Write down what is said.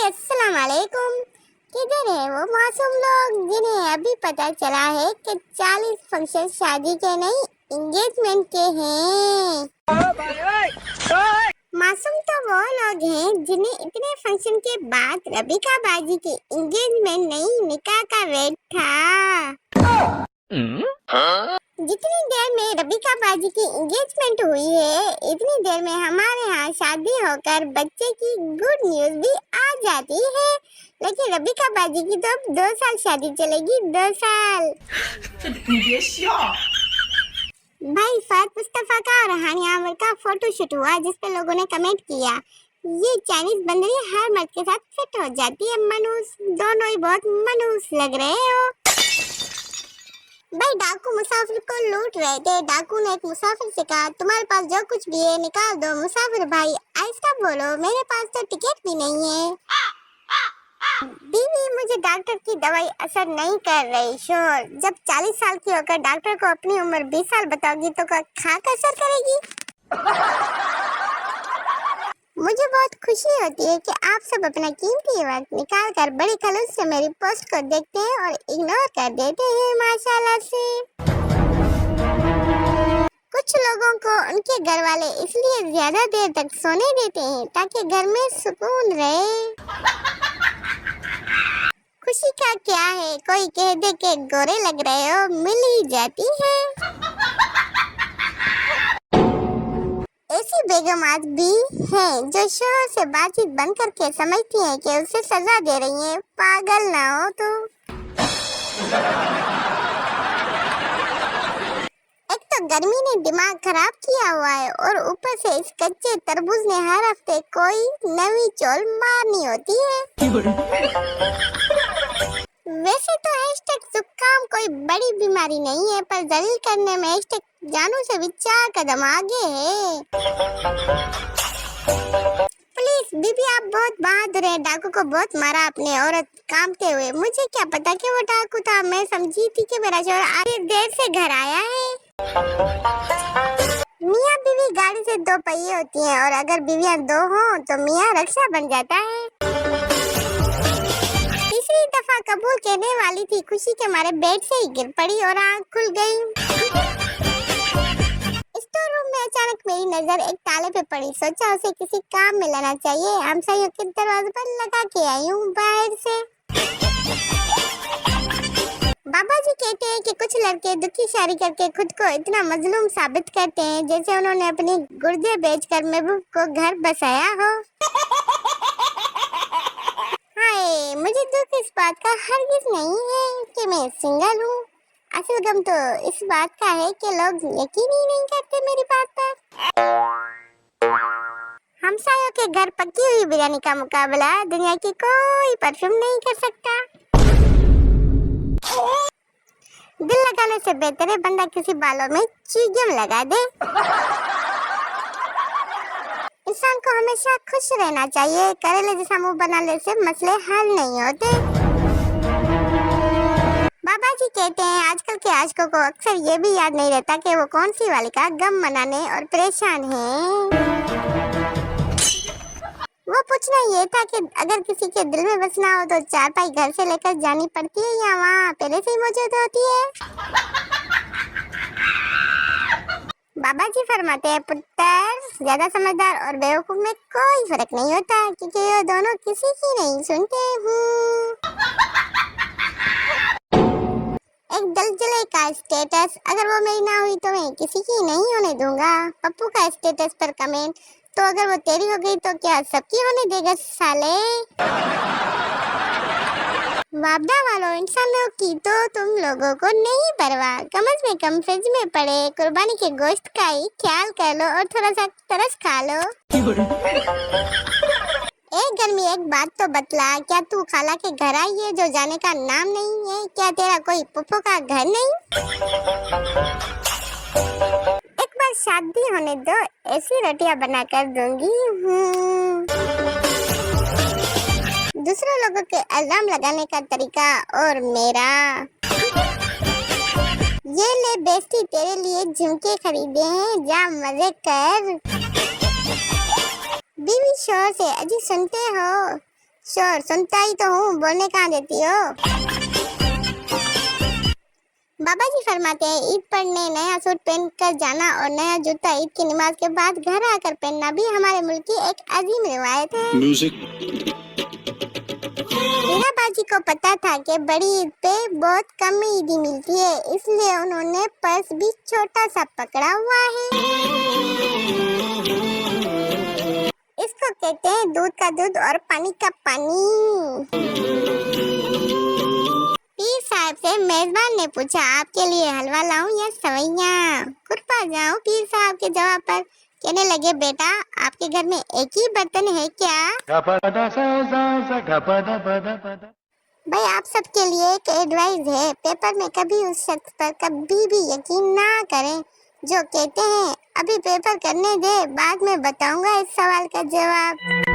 अस्सलाम वालेकुम। किधर है वो मासूम लोग जिन्हें अभी पता चला है कि 40 फंक्शन शादी के नहीं एंगेजमेंट के हैं। मासूम तो वो लोग हैं जिन्हें इतने फंक्शन के बाद रबीका बाजी के एंगेजमेंट नहीं निकाह का वेट था। जितनी देर में रबीका बाजी की एंगेजमेंट हुई है इतनी देर में हमारे यहाँ शादी होकर बच्चे की गुड न्यूज भी आ जाती है। लेकिन रबीका बाजी की तो 2 साल शादी चलेगी, 2 साल। भाई फहद मुस्तफा का और हानिया आमिर का फोटोशूट हुआ जिसपे लोगों ने कमेंट किया, ये चाइनीज बंदरी हर मर्द के साथ फिट हो जाती है। मनूस दोनों ही बहुत मनूस लग रहे हो। भाई डाकू मुसाफिर को लूट रहे थे। डाकू ने एक मुसाफिर से कहा, तुम्हारे पास जो कुछ भी है निकाल दो। मुसाफिर भाई आहिस्ता बोलो, मेरे पास तो टिकट भी नहीं है। बीवी, मुझे डॉक्टर की दवाई असर नहीं कर रही। शोर, जब 40 साल की होकर डॉक्टर को अपनी उम्र 20 साल बताओगी तो क्या खाक असर करेगी? मुझे बहुत खुशी होती है कि आप सब अपना कीमती वक्त निकाल कर बड़ी खलूस से मेरी पोस्ट को देखते हैं और इग्नोर कर देते हैं माशाल्लाह से। कुछ लोगों को उनके घर वाले इसलिए ज्यादा देर तक सोने देते हैं ताकि घर में सुकून रहे। खुशी का क्या है, कोई कह दे के गोरे लग रहे हो, मिल ही जाती है। ऐसी बेगमात भी हैं जो शोहर से बातचीत बंद करके समझती हैं कि उसे सजा दे रही हैं। पागल ना हो तो। एक तो गर्मी ने दिमाग खराब किया हुआ है और ऊपर से इस कच्चे तरबूज ने हर हफ्ते कोई नई चोल मारनी होती है। वैसे तो हैशटैग जुकाम कोई बड़ी बीमारी नहीं है, पर जलील करने में हैशटैग जानू से भी 4 कदम आगे है। प्लीज बीबी, आप बहुत बहादुर हैं। डाकू को बहुत मारा अपने औरत कांपते हुए। मुझे क्या पता कि वो डाकू था, मैं समझी थी कि मेरा शौहर आधी देर से घर आया है। मियाँ बीवी गाड़ी से 2 पहिए होती हैं और अगर बीवियाँ 2 हों तो मियाँ रक्षा बन जाता है। तीसरी दफा कबूल कहने वाली थी, खुशी के मारे बेड से ही गिर पड़ी और आँख खुल गई। स्टोर रूम में अचानक मेरी नजर एक ताले पे पड़ी। सोचा उसे किसी काम में लाना चाहिए। हमसायों के दरवाजे पर लगा के आई हूँ बाहर से। बाबा जी कहते हैं कि कुछ लड़के दुखी शादी करके खुद को इतना मजलूम साबित करते हैं जैसे उन्होंने अपने गुर्दे बेचकर महबूब को घर बसाया हो। हाय, मुझे दुख इस बात का हरगिज नहीं है कि मैं सिंगल हूँ। असल गम तो इस बात का है कि लोग यकीन ही नहीं करते मेरी बात पर। हमसायों के घर पकी हुई बिरयानी का मुकाबला दुनिया की कोई परफ्यूम नहीं कर सकता। दिल लगाने से बेहतर है बंदा किसी बालों में च्युइंगम लगा दे। इंसान को हमेशा खुश रहना चाहिए। करेले जैसा मुंह बनाने से मसले हल नहीं होते। बाबा जी कहते हैं आजकल के आशिकों को अक्सर ये भी याद नहीं रहता कि वो कौन सी वाली का गम मनाने और परेशान हैं। वो पूछना ये था कि अगर किसी के दिल में बसना हो तो चारपाई घर से लेकर जानी पड़ती है या वहाँ पहले से ही मौजूद होती है। बाबा जी फरमाते हैं, पुत्र, ज्यादा समझदार और बेवकूफ में कोई फर्क नहीं होता क्योंकि ये दोनों किसी की नहीं सुनते। एक दलजले का स्टेटस, अगर वो मेरी ना हुई तो मैं किसी की नहीं होने दूंगा। पप्पू का स्टेटस पर कमेंट, तो अगर वो तेरी हो गई तो क्या सबकी होने देगा साले। वापदा वालों, इंसानों की तो तुम लोगों को नहीं परवाह। कम से कम फ्रिज में पड़े कुर्बानी के गोश्त का ही ख्याल कर लो और थोड़ा सा तरस खा लो। एक गर्मी एक बात तो बतला, क्या तू खाला के घर आई है जो जाने का नाम नहीं है? क्या तेरा कोई पुप्पो का घर नहीं? एक बार शादी होने दो, ऐसी रोटियां बनाकर दूंगी। दूसरे लोगों के इल्जाम लगाने का तरीका और मेरा। ये ले बेस्टी, तेरे लिए झुमके खरीदे हैं, जा मजे कर। बीवी शोर से, अजी सुनते हो? श्योर, सुनता ही तो हूँ, बोलने कहाँ देती हो। बाबा जी फरमाते हैं ईद पढ़ने नया सूट पहन कर जाना और नया जूता ईद की नमाज के बाद घर आकर पहनना भी हमारे मुल्क की एक अजीम रिवायत है। म्यूजिक। मीरा बाजी को पता था कि बड़ी ईद पे बहुत कम ईदी मिलती है, इसलिए उन्होंने पर्स भी छोटा सा पकड़ा हुआ है। इसको कहते हैं दूध का दूध और पानी का पानी। पीर साहब से मेजबान ने पूछा आपके लिए हलवा लाऊं या सवैयां। कुर्बा जाऊं पीर साहब के जवाब पर। कहने लगे बेटा आपके घर में एक ही बर्तन है क्या? भाई आप सबके लिए एक एडवाइस है, पेपर में कभी उस शख्स पर कभी भी यकीन ना करें जो कहते हैं अभी पेपर करने दे बाद में बताऊंगा इस सवाल का जवाब।